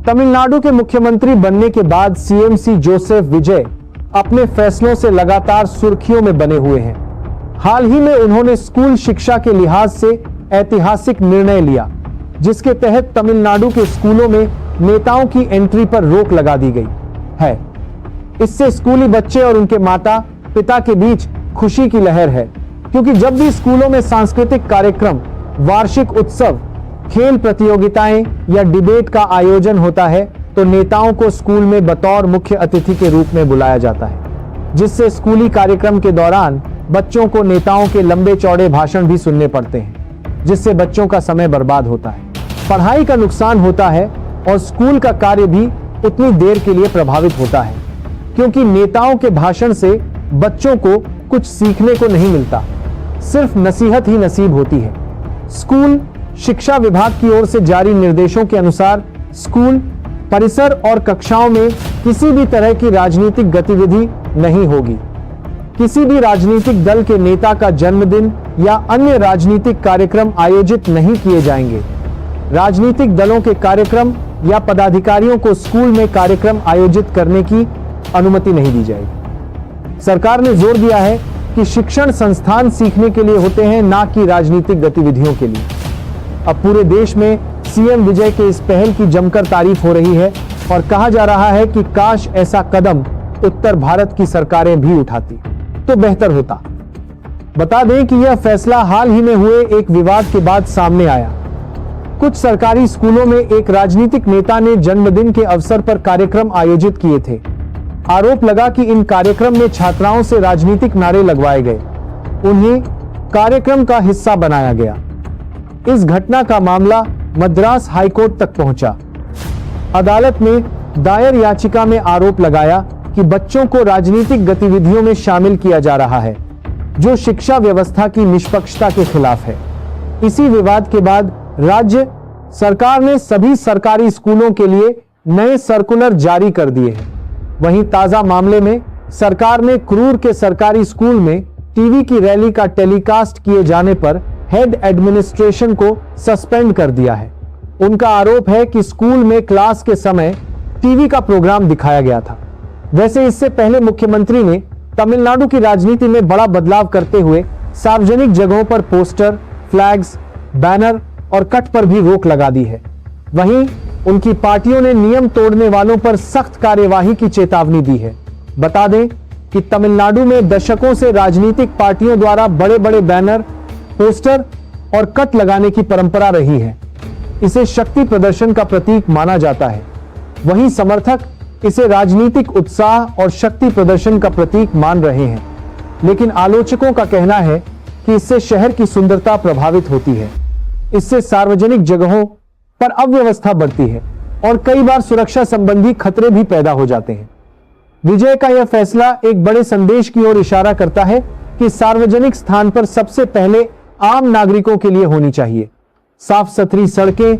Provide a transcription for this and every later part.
तमिलनाडु के मुख्यमंत्री बनने के बाद सीएम जोसेफ विजय अपने फैसलों से लगातार सुर्खियों में बने हुए हैं। हाल ही में उन्होंने स्कूल शिक्षा के लिहाज से ऐतिहासिक निर्णय लिया, जिसके तहत तमिलनाडु के स्कूलों में नेताओं की एंट्री पर रोक लगा दी गई है। इससे स्कूली बच्चे और उनके माता पिता के बीच खुशी की लहर है, क्योंकि जब भी स्कूलों में सांस्कृतिक कार्यक्रम, वार्षिक उत्सव, खेल प्रतियोगिताएं या डिबेट का आयोजन होता है तो नेताओं को स्कूल में बतौर मुख्य अतिथि के रूप में बुलाया जाता है, जिससे स्कूली कार्यक्रम के दौरान बच्चों को नेताओं के लंबे चौड़े भाषण भी सुनने पड़ते हैं, जिससे बच्चों का समय बर्बाद होता है, पढ़ाई का नुकसान होता है और स्कूल का कार्य भी उतनी देर के लिए प्रभावित होता है, क्योंकि नेताओं के भाषण से बच्चों को कुछ सीखने को नहीं मिलता, सिर्फ नसीहत ही नसीब होती है। स्कूल शिक्षा विभाग की ओर से जारी निर्देशों के अनुसार स्कूल परिसर और कक्षाओं में किसी भी तरह की राजनीतिक गतिविधि नहीं होगी। किसी भी राजनीतिक दल के नेता का जन्मदिन या अन्य राजनीतिक कार्यक्रम आयोजित नहीं किए जाएंगे। राजनीतिक दलों के कार्यक्रम या पदाधिकारियों को स्कूल में कार्यक्रम आयोजित करने की अनुमति नहीं दी जाएगी। सरकार ने जोर दिया है कि शिक्षण संस्थान सीखने के लिए होते हैं, ना कि राजनीतिक गतिविधियों के लिए। अब पूरे देश में सीएम विजय के इस पहल की जमकर तारीफ हो रही है और कहा जा रहा है कि काश ऐसा कदम उत्तर भारत की सरकारें भी उठाती तो बेहतर होता। बता दें कि यह फैसला हाल ही में हुए एक विवाद के बाद सामने आया। कुछ सरकारी स्कूलों में एक राजनीतिक नेता ने जन्मदिन के अवसर पर कार्यक्रम आयोजित किए थे। आरोप लगा कि इन कार्यक्रम में छात्राओं से राजनीतिक नारे लगवाए गए, उन्हें कार्यक्रम का हिस्सा बनाया गया। इस घटना का मामला मद्रास हाईकोर्ट तक पहुंचा। अदालत ने दायर याचिका में आरोप लगाया कि बच्चों को राजनीतिक गतिविधियों में शामिल किया जा रहा है, जो शिक्षा व्यवस्था की निष्पक्षता के खिलाफ है। इसी विवाद के बाद राज्य सरकार ने सभी सरकारी स्कूलों के लिए नए सर्कुलर जारी कर दिए हैं। वहीं ताजा मामले में सरकार ने क्रूर के सरकारी स्कूल में टीवी की रैली का टेलीकास्ट किए जाने पर हेड एडमिनिस्ट्रेशन को सस्पेंड कर दिया है। उनका आरोप है कि स्कूल में क्लास के समय टीवी का प्रोग्राम दिखाया गया था। वैसे इससे पहले मुख्यमंत्री ने तमिलनाडु की राजनीति में बड़ा बदलाव करते हुए सार्वजनिक जगहों पर पोस्टर, फ्लैग्स, बैनर और कट पर भी रोक लगा दी है। वहीं उनकी पार्टियों ने नियम तोड़ने वालों पर सख्त कार्यवाही की चेतावनी दी है। बता दें कि तमिलनाडु में दशकों से राजनीतिक पार्टियों द्वारा बड़े बड़े बैनर, पोस्टर और कट लगाने की परंपरा रही है। इसे शक्ति प्रदर्शन का प्रतीक माना जाता है। वहीं समर्थक इसे राजनीतिक उत्साह और शक्ति प्रदर्शन का प्रतीक मान रहे हैं, लेकिन आलोचकों का कहना है कि इससे शहर की सुंदरता प्रभावित होती है। इससे सार्वजनिक जगहों पर अव्यवस्था बढ़ती है और कई बार सुरक्षा संबंधी खतरे भी पैदा हो जाते हैं। विजय का यह फैसला एक बड़े संदेश की ओर इशारा करता है कि सार्वजनिक स्थान पर सबसे पहले आम नागरिकों के लिए होनी चाहिए। साफ सुथरी सड़कें,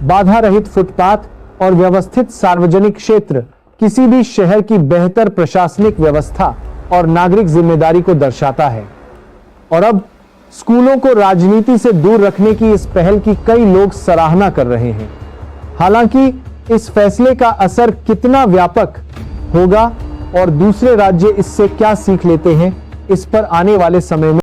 बाधा रहित फुटपाथ और व्यवस्थित सार्वजनिक क्षेत्र किसी भी शहर की बेहतर प्रशासनिक व्यवस्था और नागरिक जिम्मेदारी को दर्शाता है। और अब स्कूलों को राजनीति से दूर रखने की इस पहल की कई लोग सराहना कर रहे हैं। हालांकि इस फैसले का असर कितना व्यापक होगा और दूसरे राज्य इससे क्या सीख लेते हैं, इस पर आने वाले समय में